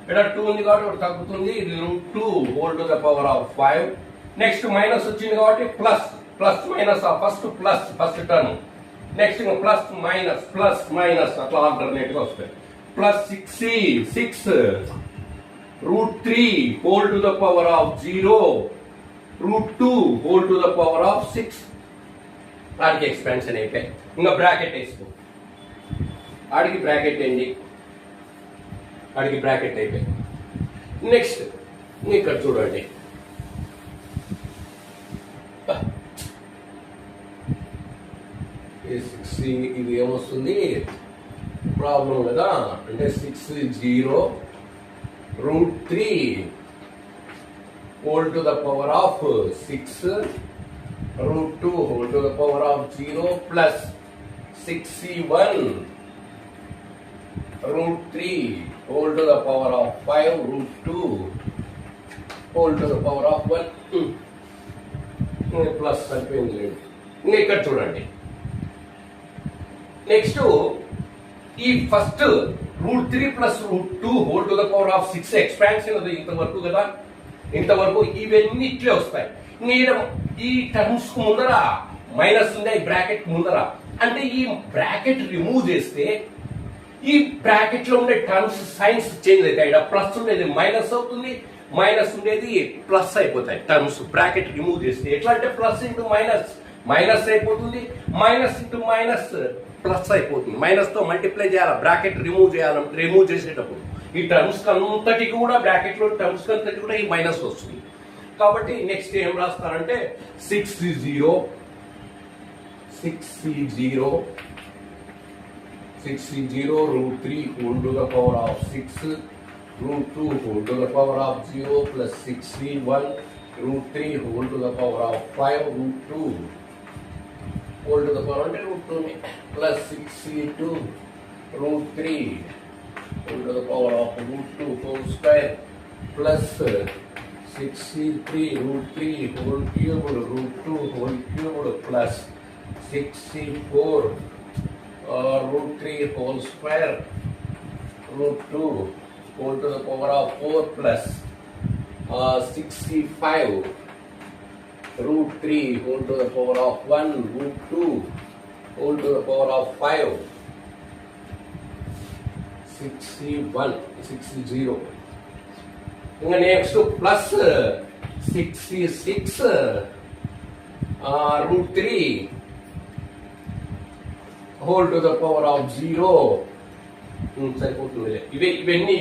ఇక్కడ 2 ఉంది కాబట్టి ఒకటి తగ్గుతుంది, ఇది √2 whole to the power of 5. Next minus వచ్చింది కాబట్టి plus plus minus first plus first term, next plus minus అట్లా ఆల్టర్నేట్ గా వస్తాయి. Plus 6 √3 whole to the power of 0 √2 whole to the power of 6. ఆడికి ఎక్స్పాన్షన్ అయిపోయి ఇంకా బ్రాకెట్ వేసుకో, ఆడికి బ్రాకెట్ ఏంటి, ఆడికి బ్రాకెట్ అయిపోయి. నెక్స్ట్ ఇక్కడ చూడండి, ఇది ఏమొస్తుంది ప్రాబ్లం కదా అంటే 6 √3 whole to the power of 6 √2 whole to the power of 0 plus 6c1 √3 whole to the power of 5 √2 whole to the power of 1 plus అయిపోయింది. ఇంకా ఇక్కడ చూడండి, నెక్స్ట్ ఈ first √3 plus √2 whole to the power of 6 expansion అది ఇంతవరకు కదా, ఇంతవరకు ఇవన్నీ ఇట్లే వస్తాయి. ఇంకా ఈ టర్మ్స్ కు ముందర మైనస్ ఉంది, ఈ బ్రాకెట్ ముందర అంటే ఈ బ్రాకెట్ రిమూవ్ చేస్తే ఈ బ్రాకెట్ లో ఉండే టర్మ్స్ సైన్స్ చేంజ్ అవుతాయి. ఇక్కడ ప్లస్ ఉండేది మైనస్ అవుతుంది, మైనస్ ఉండేది ప్లస్ అయిపోతాయి. టర్మ్స్ బ్రాకెట్ రిమూవ్ చేస్తే ఎట్లా అంటే ప్లస్ ఇంటూ మైనస్ మైనస్ అయిపోతుంది, మైనస్ ఇంటూ మైనస్ ప్లస్ అయిపోతుంది. మైనస్ తో మల్టిప్లై చేయాలి, బ్రాకెట్ రిమూవ్ చేసేటప్పుడు ఈ టర్మ్స్ అంతటికి కూడా బ్రాకెట్ లో టర్మ్స్ అంతటి కూడా ఈ మైనస్ వస్తుంది. కాబట్టి నెక్స్ట్ ఏం రాస్తారంటే 6c0 √3 whole to the power of 6 √2 whole to the power of 0 plus 6c1 √3 whole to the power of 5 √2 whole to the power అంటే √2 plus 6c2 √3 whole to the power of √2 whole square plus 6c3 √3 whole cubed √2 whole cubed plus 6c4 √3 whole square √2 whole to the power of 4 plus 6c5 √3 whole to the power of 1 √2 whole to the power of 5 60 ఇంకా next plus 66 √3 whole to the power of 0 సరిపోతుంది. ఇవన్నీ